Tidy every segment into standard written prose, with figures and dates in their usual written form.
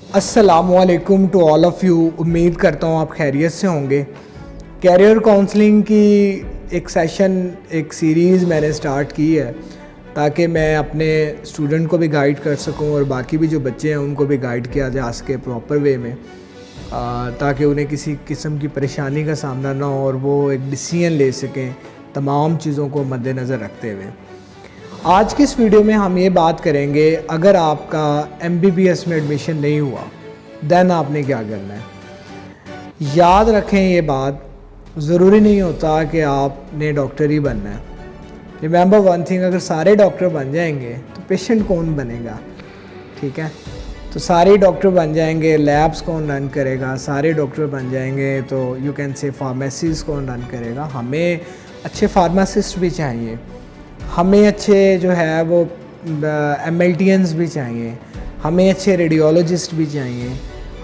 अस्सलामुअलैकुम to all of you. उम्मीद करता हूँ आप खैरियत से होंगे। कैरियर काउंसलिंग की एक सेशन, एक सीरीज़ मैंने स्टार्ट की है ताकि मैं अपने स्टूडेंट को भी गाइड कर सकूँ और बाकी भी जो बच्चे हैं उनको भी गाइड किया जा सके प्रॉपर वे में, ताकि उन्हें किसी किस्म की परेशानी का सामना ना हो और वो एक डिसीजन ले सकें तमाम चीज़ों को मद्देनज़र रखते हुए। आज की इस वीडियो में हम ये बात करेंगे, अगर आपका MBBS में एडमिशन नहीं हुआ दैन आपने क्या करना है। याद रखें ये बात, ज़रूरी नहीं होता कि आपने डॉक्टर ही बनना है। रिमेंबर वन थिंग, अगर सारे डॉक्टर बन जाएंगे तो पेशेंट कौन बनेगा? ठीक है, तो सारे डॉक्टर बन जाएंगे, लैब्स कौन रन करेगा? सारे डॉक्टर बन जाएंगे तो यू कैन से फार्मेसीज़ कौन रन करेगा? हमें अच्छे फार्मासिस्ट भी चाहिए, हमें अच्छे जो है वो MLTNs भी चाहिए, हमें अच्छे रेडियोलॉजिस्ट भी चाहिए,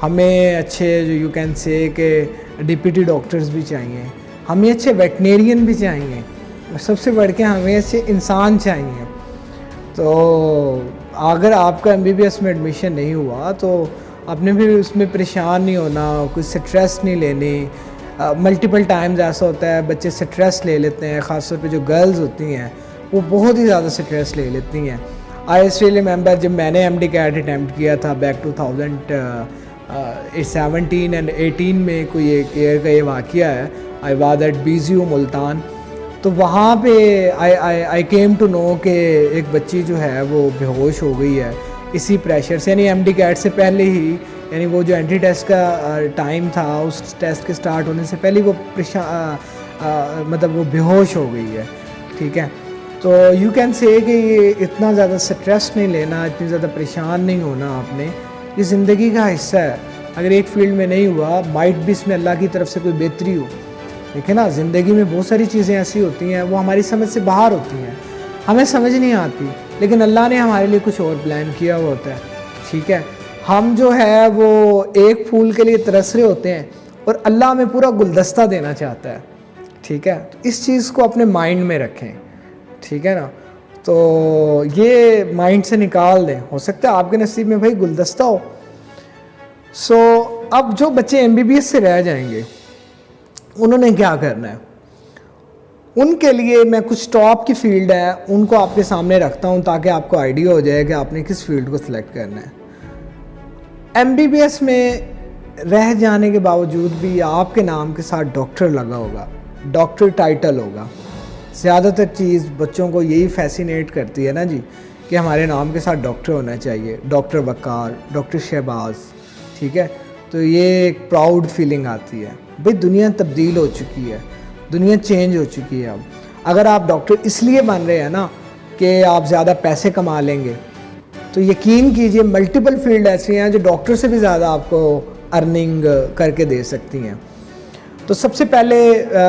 हमें अच्छे जो यू कैन से के डिप्टी डॉक्टर्स भी चाहिए, हमें अच्छे वेटनेरियन भी चाहिए, और सबसे बढ़ के हमें अच्छे इंसान चाहिए। तो अगर आपका MBBS में एडमिशन नहीं हुआ तो आपने भी उसमें परेशान नहीं होना, कुछ स्ट्रेस नहीं लेनी। मल्टीपल टाइम्स ऐसा होता है बच्चे स्ट्रेस ले लेते हैं, ख़ासतौर पे जो गर्ल्स होती हैं वो बहुत ही ज़्यादा स्ट्रेस ले लेती हैं। आई स्टिल रिमेंबर जब मैंने MD कैट अटैम्प्ट किया था बैक 2017 एंड 18 में, कोई एक ईयर का ये वाक़या है। I was at BZU Multan, तो वहाँ पे आई केम टू नो कि एक बच्ची जो है वो बेहोश हो गई है इसी प्रेशर से, यानी MD कैट से पहले ही, यानी वो जो एंट्री टेस्ट का टाइम था उस टेस्ट के स्टार्ट होने से पहले वो मतलब वो बेहोश हो गई है। ठीक है, तो यू कैन से कि ये इतना ज़्यादा स्ट्रेस नहीं लेना, इतनी ज़्यादा परेशान नहीं होना आपने। ये ज़िंदगी का हिस्सा है। अगर एक फील्ड में नहीं हुआ, माइट भी इसमें अल्लाह की तरफ से कोई बेहतरी हो। देखिए ना, ज़िंदगी में बहुत सारी चीज़ें ऐसी होती हैं वो हमारी समझ से बाहर होती हैं, हमें समझ नहीं आती, लेकिन अल्लाह ने हमारे लिए कुछ और प्लान किया हुआ होता है। ठीक है, हम जो है वो एक फूल के लिए तरस रहे होते हैं और अल्लाह हमें पूरा गुलदस्ता देना चाहता है। ठीक है, तो इस चीज़ को अपने माइंड में रखें। ठीक है ना, तो ये माइंड से निकाल दें। हो सकता है आपके नसीब में भाई गुलदस्ता हो। सो अब जो बच्चे MBBS से रह जाएंगे उन्होंने क्या करना है, उनके लिए मैं कुछ टॉप की फील्ड है उनको आपके सामने रखता हूँ ताकि आपको आइडिया हो जाए कि आपने किस फील्ड को सिलेक्ट करना है। MBBS में रह जाने के बावजूद भी आपके नाम के साथ डॉक्टर लगा होगा, डॉक्टर टाइटल होगा। ज़्यादातर चीज़ बच्चों को यही फैसिनेट करती है ना जी, कि हमारे नाम के साथ डॉक्टर होना चाहिए, डॉक्टर वकार, डॉक्टर शहबाज। ठीक है, तो ये एक प्राउड फीलिंग आती है। भाई दुनिया तब्दील हो चुकी है, दुनिया चेंज हो चुकी है। अब अगर आप डॉक्टर इसलिए बन रहे हैं ना कि आप ज़्यादा पैसे कमा लेंगे, तो यकीन कीजिए मल्टीपल फील्ड ऐसी हैं जो डॉक्टर से भी ज़्यादा आपको अर्निंग करके दे सकती हैं। तो सबसे पहले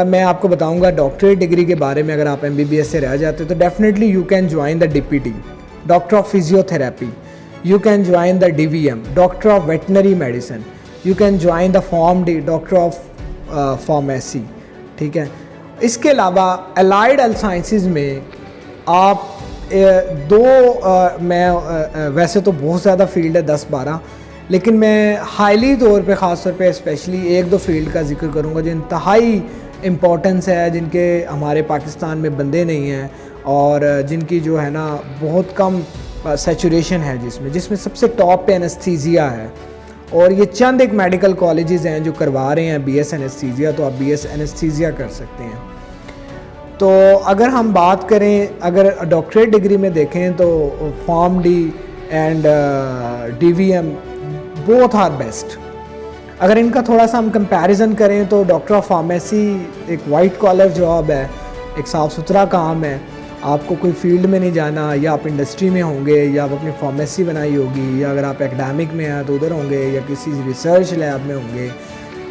मैं आपको बताऊंगा डॉक्टरेट डिग्री के बारे में। अगर आप MBBS से रह जाते हो तो definitely you can join the DPT, doctor of physiotherapy. You can join the DVM, doctor of veterinary medicine. You can join the PharmD, doctor of pharmacy. ठीक है, इसके अलावा अलाइड हेल्थ साइंसेज में आप मैं वैसे तो बहुत ज़्यादा फील्ड है, 10-12, लेकिन मैं हाईली तौर पे, ख़ास तौर पे स्पेशली 1-2 फील्ड का जिक्र करूँगा जो इंतहाई इम्पोर्टेंस है, जिनके हमारे पाकिस्तान में बंदे नहीं हैं और जिनकी जो है ना बहुत कम सैचुरेशन है, जिसमें सबसे टॉप पे एनेस्थीसिया है। और ये चंद एक मेडिकल कॉलेजेस हैं जो करवा रहे हैं BS एनेस्थीसिया, तो आप BS एनेस्थीसिया कर सकते हैं। तो अगर हम बात करें, अगर डॉक्टरेट डिग्री में देखें तो PharmD and DVM both are best. अगर इनका थोड़ा सा हम कंपैरिजन करें तो डॉक्टर ऑफ फार्मेसी एक वाइट कॉलर जॉब है, एक साफ़ सुथरा काम है, आपको कोई फील्ड में नहीं जाना, या आप इंडस्ट्री में होंगे या आप अपनी फार्मेसी बनाई होगी, या अगर आप एकेडमिक में हैं तो उधर होंगे, या किसी रिसर्च लैब में होंगे,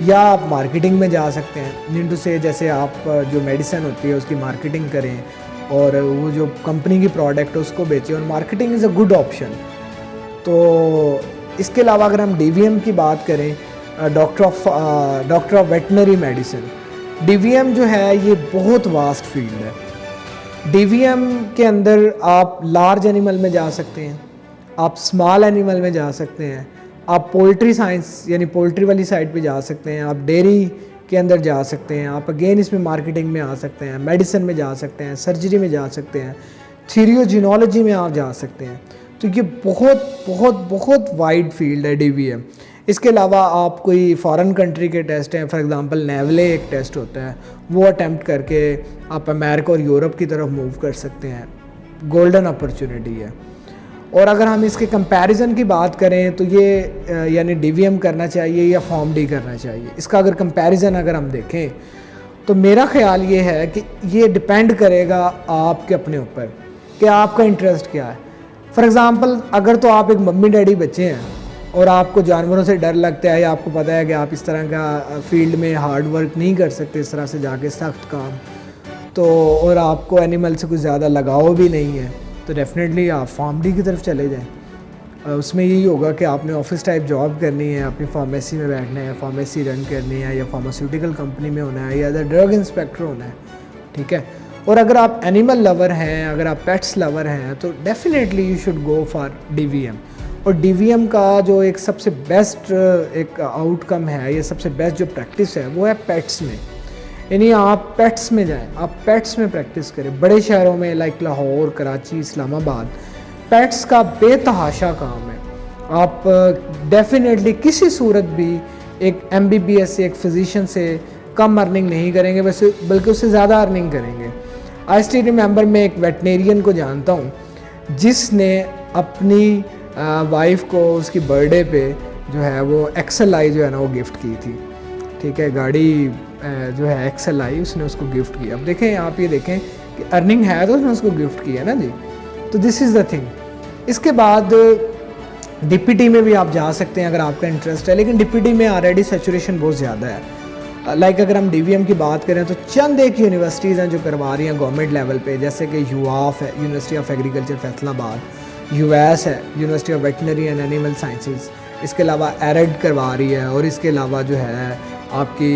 या आप मार्केटिंग में जा सकते हैं। नीड टू से जैसे आप जो मेडिसिन होती है उसकी मार्केटिंग करें और वो जो कंपनी की प्रोडक्ट है उसको बेचें, और marketing is a good option. तो इसके अलावा अगर हम DVM की बात करें, doctor of veterinary medicine, DVM जो है ये बहुत वास्ट फील्ड है। DVM के अंदर आप लार्ज एनिमल में जा सकते हैं, आप स्मॉल एनिमल में जा सकते हैं, आप पोल्ट्री साइंस यानी पोल्ट्री वाली साइड पे जा सकते हैं, आप डेयरी के अंदर जा सकते हैं, आप अगेन इसमें मार्केटिंग में आ सकते हैं, मेडिसिन में जा सकते हैं, सर्जरी में जा सकते हैं, थीरियोजिनोलॉजी में आप जा सकते हैं। तो ये बहुत बहुत बहुत वाइड फील्ड है DVM। इसके अलावा आप कोई फॉरेन कंट्री के टेस्ट हैं, फॉर एग्जांपल नेवले एक टेस्ट होता है, वो अटैम्प्ट करके आप अमेरिका और यूरोप की तरफ मूव कर सकते हैं। गोल्डन अपॉर्चुनिटी है। और अगर हम इसके कंपैरिजन की बात करें तो ये यानी DVM करना चाहिए या फॉर्म डी करना चाहिए, इसका अगर कंपैरिजन अगर हम देखें तो मेरा ख्याल ये है कि ये डिपेंड करेगा आपके अपने ऊपर कि आपका इंटरेस्ट क्या है। फॉर एग्ज़ाम्पल अगर तो आप एक मम्मी डैडी बच्चे हैं और आपको जानवरों से डर लगता है या आपको पता है कि आप इस तरह का फील्ड में हार्ड वर्क नहीं कर सकते इस तरह से जाके सख्त काम, तो और आपको एनिमल से कुछ ज़्यादा लगाव भी नहीं है, तो डेफिनेटली आप फार्म डी की तरफ चले जाएं। उसमें यही होगा कि आपने ऑफिस टाइप जॉब करनी है, अपनी फार्मेसी में बैठना है, फार्मेसी रन करनी है, या फार्मास्यूटिकल कंपनी में होना है, या ड्रग इंस्पेक्टर होना है, ठीक है। और अगर आप एनिमल लवर हैं, अगर आप पेट्स लवर हैं, तो definitely you should go for DVM। और DVM का जो एक सबसे बेस्ट एक आउटकम है, ये सबसे बेस्ट जो प्रैक्टिस है वो है पेट्स में। यानी आप पेट्स में जाएं, आप पेट्स में प्रैक्टिस करें। बड़े शहरों में लाइक लाहौर, कराची, इस्लामाबाद पेट्स का बेतहाशा काम है। आप डेफिनेटली किसी सूरत भी एक MBBS से, एक फिजिशियन से कम अर्निंग नहीं करेंगे, वैसे बल्कि उससे ज़्यादा अर्निंग करेंगे। आई स्टिल रिमेंबर मैं एक वेटनेरियन को जानता हूँ जिसने अपनी वाइफ को उसकी बर्थडे पे जो है वो XLI जो है ना वो गिफ्ट की थी, ठीक है। गाड़ी जो है XLI उसने उसको गिफ्ट किया। अब देखें, आप ये देखें कि अर्निंग है तो उसने उसको गिफ्ट किया ना जी। तो दिस इज़ द थिंग। इसके बाद DPT में भी आप जा सकते हैं अगर आपका इंटरेस्ट है, लेकिन DPT में ऑलरेडी सैचुरेशन बहुत ज़्यादा है। लाइक अगर हम DVM की बात करें तो चंद एक यूनिवर्सिटीज़ हैं जो करवा रही हैं गवर्नमेंट लेवल पे, जैसे कि UAF है, university of agriculture Faisalabad, UAS है, university of veterinary and animal sciences. इसके अलावा एरेड करवा रही है, और इसके अलावा जो है आपकी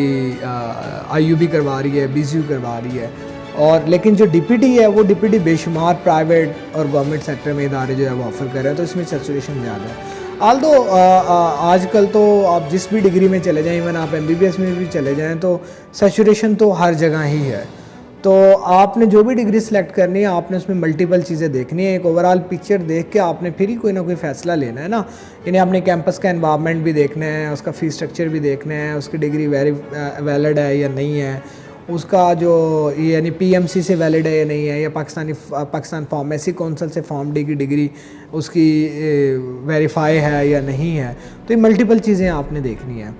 IUB करवा रही है, BZU करवा रही है। और लेकिन जो DPT है वो DPT बेशुमार प्राइवेट और गवर्नमेंट सेक्टर में इदारे जो है वो ऑफ़र कर रहे हैं, तो इसमें सैचुरेशन ज़्यादा है। आल्दो आजकल तो आप जिस भी डिग्री में चले जाएं, इवन आप MBBS में भी चले जाएं, तो सैचुरेशन तो हर जगह ही है। तो आपने जो भी डिग्री सेलेक्ट करनी है, आपने उसमें मल्टीपल चीज़ें देखनी है। एक ओवरऑल पिक्चर देख के आपने फिर ही कोई ना कोई फ़ैसला लेना है ना। यानी आपने कैंपस का एनवायरनमेंट भी देखना है, उसका फ़ीस स्ट्रक्चर भी देखना है, उसकी डिग्री वैलिड है या नहीं है, उसका जो यानी PMC से वैलिड है या नहीं है, या पाकिस्तान फार्मेसी काउंसिल से फॉर्म डी की डिग्री उसकी वेरीफाई है या नहीं है। तो ये मल्टीपल चीज़ें आपने देखनी है।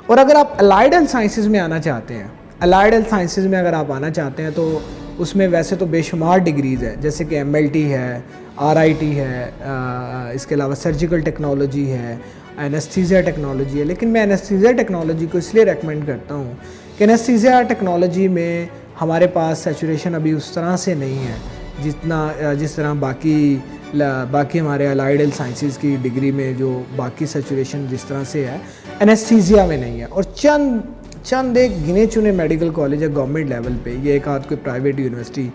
और अगर आप अलाइड हेल्थ साइंसेज में आना चाहते हैं, अलाइड हेल्थ साइंसेज में अगर आप आना चाहते हैं, तो उसमें वैसे तो बेशुमार डिग्रीज़ है, जैसे कि MLT है, RIT है, इसके अलावा सर्जिकल टेक्नोलॉजी है, एनेस्थीसिया टेक्नोलॉजी है। लेकिन मैं एनेस्थीसिया टेक्नोलॉजी को इसलिए रेकमेंड करता हूँ कि एनेस्थीसिया टेक्नोलॉजी में हमारे पास सैचुरेशन अभी उस तरह से नहीं है जिस तरह बाकी हमारे अलाइड हेल्थ साइंसेज की डिग्री में जो बाकी सैचुरेशन जिस तरह से है, एनेस्थीसिया में नहीं है। और चंद एक गिने चुने मेडिकल कॉलेज है गवर्नमेंट लेवल पे, ये एक आध कोई प्राइवेट यूनिवर्सिटी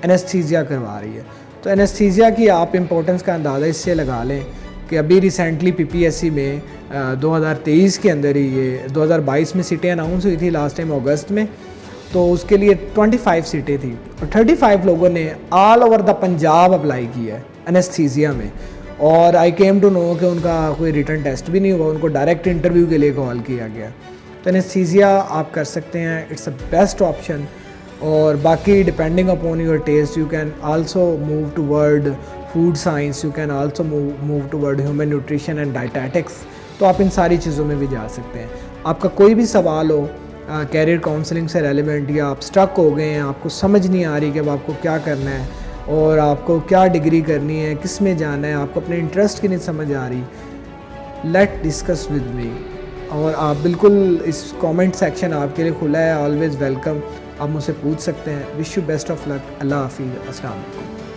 एनेस्थीसिया करवा रही है। तो एनेस्थीसिया की आप इम्पोर्टेंस का अंदाज़ा इससे लगा लें कि अभी रिसेंटली PPSC में 2023 के अंदर ही, ये 2022 में सीटें अनाउंस हुई थी लास्ट टाइम अगस्त में, तो उसके लिए 25 सीटें थी और 35 लोगों ने all over the Punjab apply किया है एनेस्थीसिया में। और आई केम टू नो कि उनका कोई रिटर्न टेस्ट भी नहीं हुआ, उनको डायरेक्ट इंटरव्यू के लिए कॉल किया गया। तो एनेस्थीसिया आप कर सकते हैं, इट्स अ बेस्ट ऑप्शन। और बाकी depending upon your taste you can also move toward food science, you can also move toward human nutrition and dietetics. तो आप इन सारी चीज़ों में भी जा सकते हैं। आपका कोई भी सवाल हो कैरियर काउंसलिंग से रेलिवेंट, या आप स्टक हो गए हैं, आपको समझ नहीं आ रही कि अब आपको क्या करना है और आपको क्या डिग्री करनी है, किस में जाना है, आपको अपने इंटरेस्ट की नहीं समझ आ रही, लेट डिस्कस विद मी। और आप बिल्कुल इस कमेंट सेक्शन आपके लिए खुला है, ऑलवेज़ वेलकम, आप मुझसे पूछ सकते हैं। Wish you best of luck. अल्लाह हाफिज़, अस्सलाम वालेकुम।